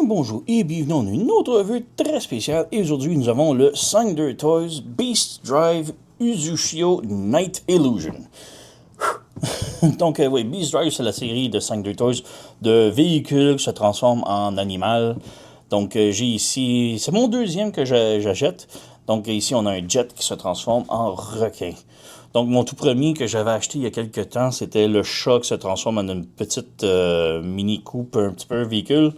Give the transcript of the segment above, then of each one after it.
bonjour et bienvenue dans une autre revue très spéciale. Et aujourd'hui, nous avons le Sangder Toys Beast Drive Uzushio Night Illusion. Donc, oui, Beast Drive, c'est la série de Sangder Toys de véhicules qui se transforment en animal. Donc, j'ai ici, c'est mon deuxième que j'achète. Donc, ici, on a un jet qui se transforme en requin. Donc, mon tout premier que j'avais acheté il y a quelques temps, c'était le chat qui se transforme en une petite mini coupe, un petit peu véhicule,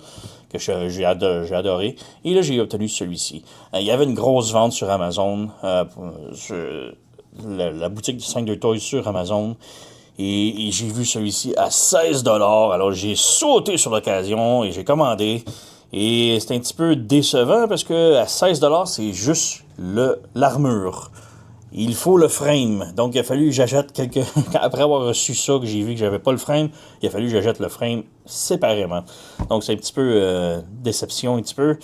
que j'ai adoré. Et là, j'ai obtenu celui-ci. Il y avait une grosse vente sur Amazon, sur la boutique de Sangder Toys sur Amazon. Et j'ai vu celui-ci à 16$. Alors, j'ai sauté sur l'occasion et j'ai commandé. Et c'est un petit peu décevant parce que à 16$, c'est juste l'armure. Il faut le frame. Donc, il a fallu que j'achète après avoir reçu ça, que j'ai vu que j'avais pas le frame, il a fallu que j'achète le frame séparément. Donc, c'est un petit peu déception, un petit peu,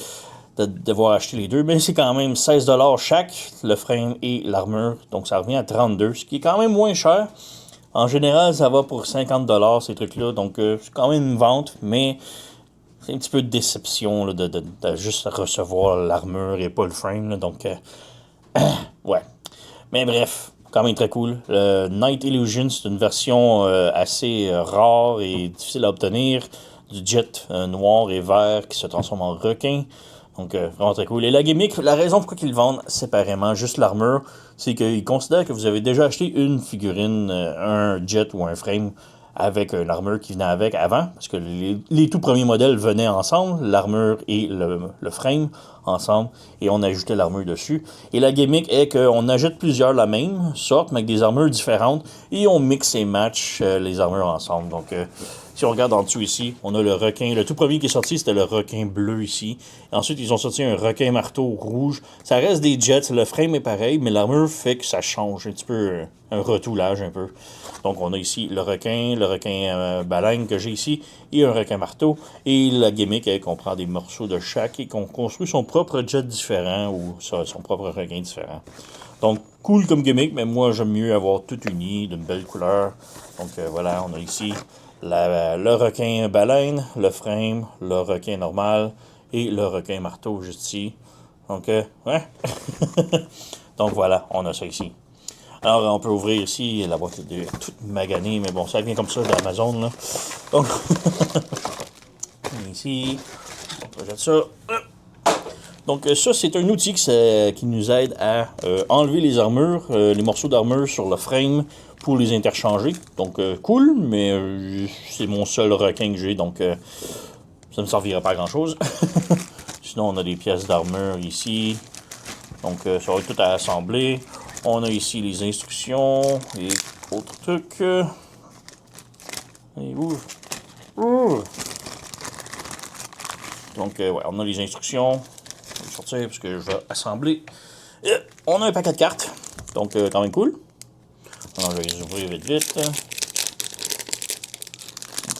de devoir acheter les deux. Mais c'est quand même 16$ chaque, le frame et l'armure. Donc, ça revient à 32$, ce qui est quand même moins cher. En général, ça va pour 50$, ces trucs-là. Donc, c'est quand même une vente, mais c'est un petit peu de déception là, de juste recevoir l'armure et pas le frame. Là, donc, ouais. Mais bref, quand même très cool. Le Night Illusion, c'est une version assez rare et difficile à obtenir du jet noir et vert qui se transforme en requin. Donc, vraiment très cool. Et la gimmick, la raison pourquoi ils le vendent séparément, juste l'armure, c'est qu'ils considèrent que vous avez déjà acheté une figurine, un jet ou un frame avec une armure qui venait avec avant, parce que les tout premiers modèles venaient ensemble, l'armure et le frame ensemble, et on ajoutait l'armure dessus. Et la gimmick est qu'on ajoute plusieurs la même sorte, mais avec des armures différentes, et on mixe et match les armures ensemble. Donc, si on regarde en dessous ici, on a le requin. Le tout premier qui est sorti, c'était le requin bleu ici. Ensuite, ils ont sorti un requin marteau rouge. Ça reste des jets, le frame est pareil, mais l'armure fait que ça change un petit peu, un retoulage un peu. Donc, on a ici le requin baleine que j'ai ici, et un requin marteau. Et la gimmick est qu'on prend des morceaux de chaque et qu'on construit son propre jet différent ou son propre requin différent. Donc, cool comme gimmick, mais moi, j'aime mieux avoir tout uni, d'une belle couleur. Donc, voilà, on a ici le requin baleine, le frame, le requin normal et le requin marteau juste ici. Donc, ouais. Donc, voilà, on a ça ici. Alors, on peut ouvrir ici, la boîte est toute maganée, mais bon, ça vient comme ça d'Amazon, là. Donc, ici, on projette ça. Donc, ça, c'est un outil qui nous aide à enlever les armures, les morceaux d'armure sur le frame pour les interchanger. Donc, cool, mais c'est mon seul requin que j'ai, donc ça ne me servira pas à grand-chose. Sinon, on a des pièces d'armure ici. Donc, ça va être tout à assembler. On a ici les instructions et autres trucs. Et donc, ouais, on a les instructions. Je vais sortir parce que je vais assembler. On a un paquet de cartes. Donc, quand même cool. Alors, je vais les ouvrir vite.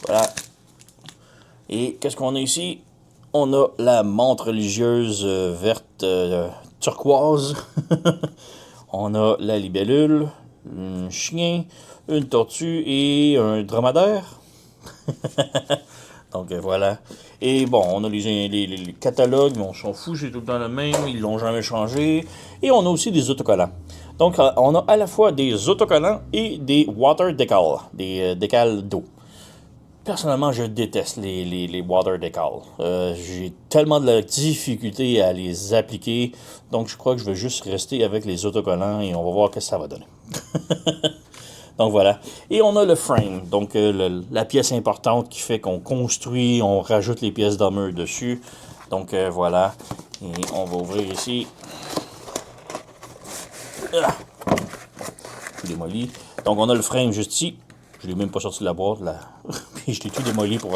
Voilà. Et qu'est-ce qu'on a ici? On a la montre religieuse verte turquoise. On a la libellule, un chien, une tortue et un dromadaire. Donc voilà. Et bon, on a les catalogues, mais on s'en fout, c'est tout le temps le même, ils l'ont jamais changé. Et on a aussi des autocollants. Donc on a à la fois des autocollants et des water decals, des décals d'eau. Personnellement, je déteste les water decals. J'ai tellement de la difficulté à les appliquer, donc je crois que je vais juste rester avec les autocollants et on va voir ce que ça va donner. Donc voilà. Et on a le frame, donc la pièce importante qui fait qu'on construit, on rajoute les pièces d'armure dessus. Donc voilà. Et on va ouvrir ici. Tout démoli. Donc on a le frame juste ici. Je l'ai même pas sorti de la boîte, là. Puis je l'ai tout démoli pour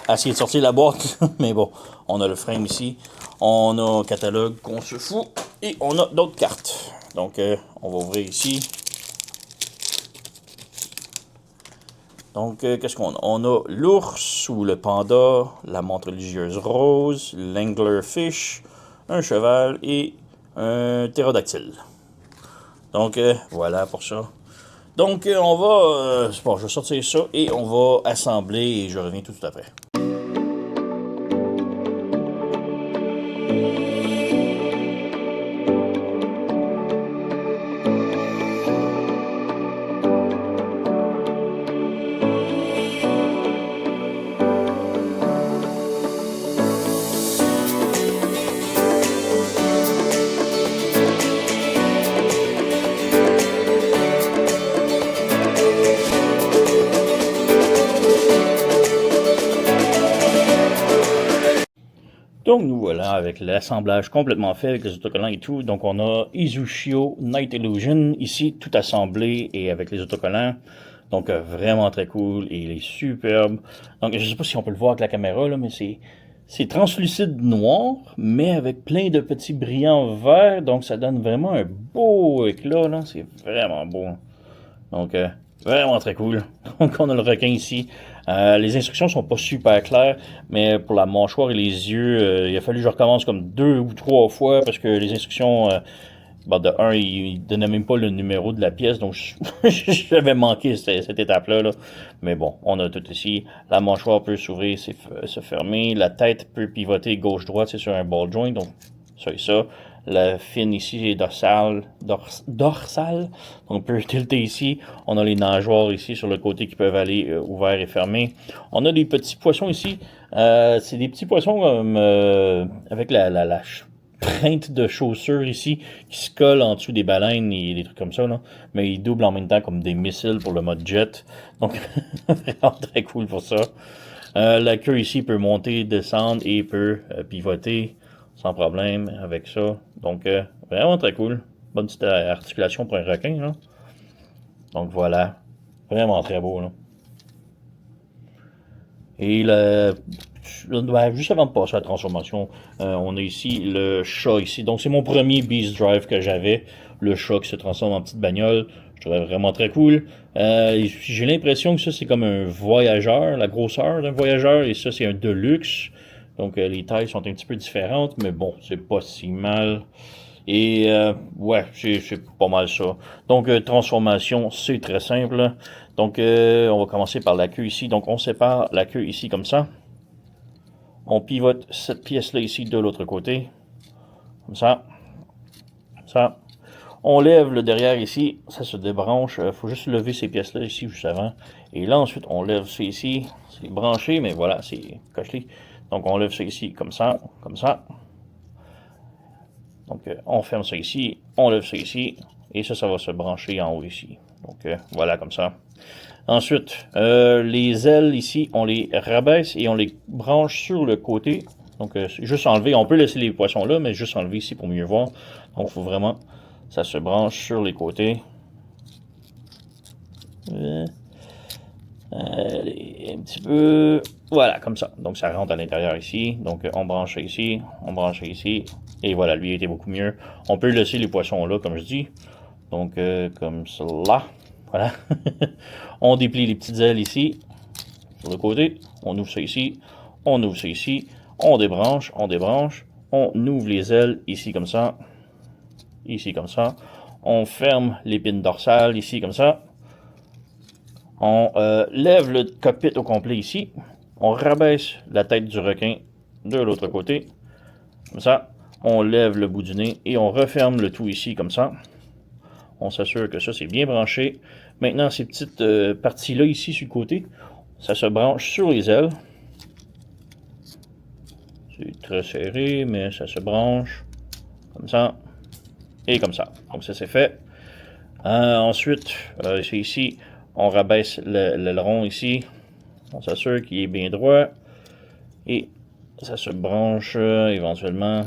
essayer de sortir la boîte. Mais bon, on a le frame ici. On a un catalogue qu'on se fout. Et on a d'autres cartes. Donc, on va ouvrir ici. Donc, qu'est-ce qu'on a? On a l'ours ou le panda, la montre religieuse rose, l'anglerfish, un cheval et un ptérodactyle. Donc, voilà pour ça. Donc, on va... bon, je vais sortir ça et on va assembler et je reviens tout après. Donc nous voilà avec l'assemblage complètement fait avec les autocollants et tout. Donc on a Izushio Night Illusion ici tout assemblé et avec les autocollants. Donc vraiment très cool et il est superbe. Donc je sais pas si on peut le voir avec la caméra là, mais c'est translucide noir, mais avec plein de petits brillants verts. Donc ça donne vraiment un beau éclat là. C'est vraiment beau. Donc vraiment très cool. Donc on a le requin ici. Les instructions sont pas super claires, mais pour la mâchoire et les yeux, il a fallu que je recommence comme 2 ou 3 fois parce que les instructions, de un, il donnait même pas le numéro de la pièce, donc j'avais manqué cette étape-là. Là. Mais bon, on a tout ici. La mâchoire peut s'ouvrir, se fermer. La tête peut pivoter gauche-droite, c'est sur un ball joint, donc ça et ça. La fin ici est dorsale. Donc on peut tilter ici. On a les nageoires ici sur le côté qui peuvent aller ouverts et fermés. On a des petits poissons ici. C'est des petits poissons avec la pointe de chaussures ici qui se collent en dessous des baleines et des trucs comme ça. Là. Mais ils doublent en même temps comme des missiles pour le mode jet. Donc vraiment très cool pour ça. La queue ici peut monter, descendre et peut pivoter sans problème avec ça. Donc, vraiment très cool. Bonne petite articulation pour un requin. Là. Donc, voilà. Vraiment très beau. Là. Et juste avant de passer à la transformation, on a ici le chat ici. Donc, c'est mon premier Beast Drive que j'avais. Le chat qui se transforme en petite bagnole. Je trouve vraiment très cool. J'ai l'impression que ça, c'est comme un voyageur, la grosseur d'un voyageur. Et ça, c'est un Deluxe. Donc, les tailles sont un petit peu différentes, mais bon, c'est pas si mal. Et, ouais, c'est pas mal ça. Donc, transformation, c'est très simple. Donc, on va commencer par la queue ici. Donc, on sépare la queue ici comme ça. On pivote cette pièce-là ici de l'autre côté. Comme ça. Comme ça. On lève le derrière ici. Ça se débranche. Il faut juste lever ces pièces-là ici juste avant. Et là, ensuite, on lève ça ici. C'est branché, mais voilà, c'est coché. Donc, on lève ça ici, comme ça, comme ça. Donc, on ferme ça ici, on lève ça ici, et ça va se brancher en haut ici. Donc, voilà, comme ça. Ensuite, les ailes ici, on les rabaisse et on les branche sur le côté. Donc, juste enlever, on peut laisser les poissons là, mais juste enlever ici pour mieux voir. Donc, il faut vraiment, ça se branche sur les côtés. Allez, un petit peu. Voilà, comme ça. Donc, ça rentre à l'intérieur ici. Donc, on branche ça ici, on branche ça ici. Et voilà, lui était beaucoup mieux. On peut laisser les poissons là, comme je dis. Donc, comme cela. Voilà. On déplie les petites ailes ici, sur le côté. On ouvre ça ici. On ouvre ça ici. On débranche, on débranche. On ouvre les ailes ici, comme ça. Ici, comme ça. On ferme l'épine dorsale ici, comme ça. On lève le cockpit au complet ici. On rabaisse la tête du requin de l'autre côté. Comme ça. On lève le bout du nez et on referme le tout ici comme ça. On s'assure que ça c'est bien branché. Maintenant ces petites parties-là ici sur le côté, ça se branche sur les ailes. C'est très serré, mais ça se branche comme ça et comme ça. Donc ça c'est fait. Ensuite, c'est ici, on rabaisse l'aileron ici. On s'assure qu'il est bien droit. Et ça se branche éventuellement.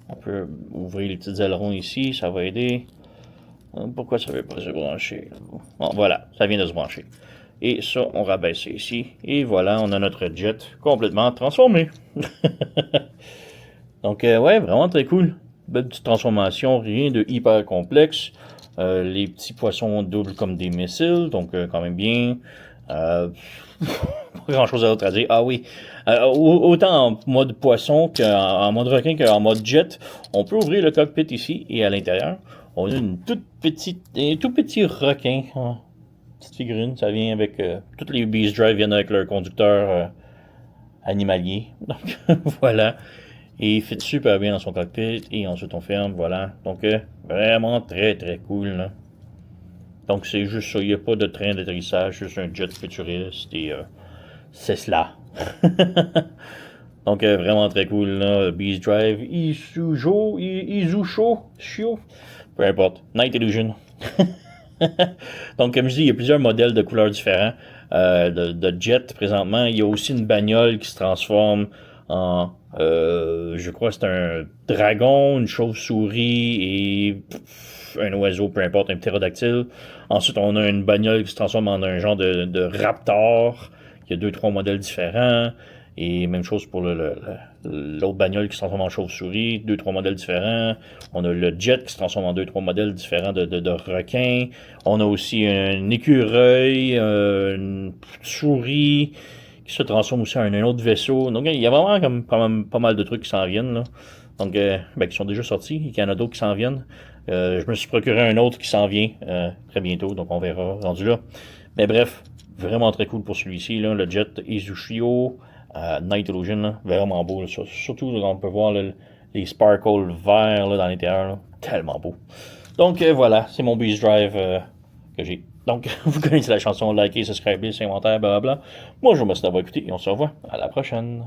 On peut ouvrir les petits ailerons ici, ça va aider. Pourquoi ça ne veut pas se brancher? Bon, voilà, ça vient de se brancher. Et ça, on rabaisse ça ici. Et voilà, on a notre jet complètement transformé. Donc, ouais, vraiment très cool. Belle petite transformation, rien de hyper complexe. Les petits poissons doublent comme des missiles, donc quand même bien. Pas grand chose d'autre à dire. Ah oui, autant en mode poisson qu'en mode requin qu'en mode jet, on peut ouvrir le cockpit ici et à l'intérieur, on a un tout petit requin. Petite figurine, ça vient avec. Toutes les Beast Drive viennent avec leur conducteur animalier. Donc voilà. Et il fit super bien dans son cockpit. Et ensuite on ferme, voilà. Donc vraiment très très cool. Là. Donc c'est juste ça, il n'y a pas de train d'atterrissage, juste un jet futuriste et c'est cela. Donc vraiment très cool là, Beast Drive, Izusho, Shio, peu importe, Night Illusion. Donc comme je dis, il y a plusieurs modèles de couleurs différents de jet présentement. Il y a aussi une bagnole qui se transforme je crois que c'est un dragon, une chauve-souris et un oiseau, peu importe, un ptérodactyle. Ensuite, on a une bagnole qui se transforme en un genre de raptor. Il y a deux, trois modèles différents. Et même chose pour l'autre bagnole qui se transforme en chauve-souris, deux, trois modèles différents. On a le jet qui se transforme en deux, trois modèles différents de requins. On a aussi un écureuil, une souris qui se transforme aussi en un autre vaisseau. Donc il y a vraiment comme pas mal de trucs qui s'en viennent, là. Donc, qui sont déjà sortis, et qu'il y en a d'autres qui s'en viennent. Je me suis procuré un autre qui s'en vient très bientôt, donc on verra rendu là. Mais bref, vraiment très cool pour celui-ci, là, le Jet Izushio Night Illusion, là, vraiment beau. Là, surtout, là, on peut voir là, les sparkles verts là, dans l'intérieur, là, tellement beau. Donc voilà, c'est mon Beast Drive que j'ai. Donc, vous connaissez la chanson, likez, subscribez, c'est inventaire, blablabla. Moi, je vous remercie d'avoir écouté et on se revoit à la prochaine.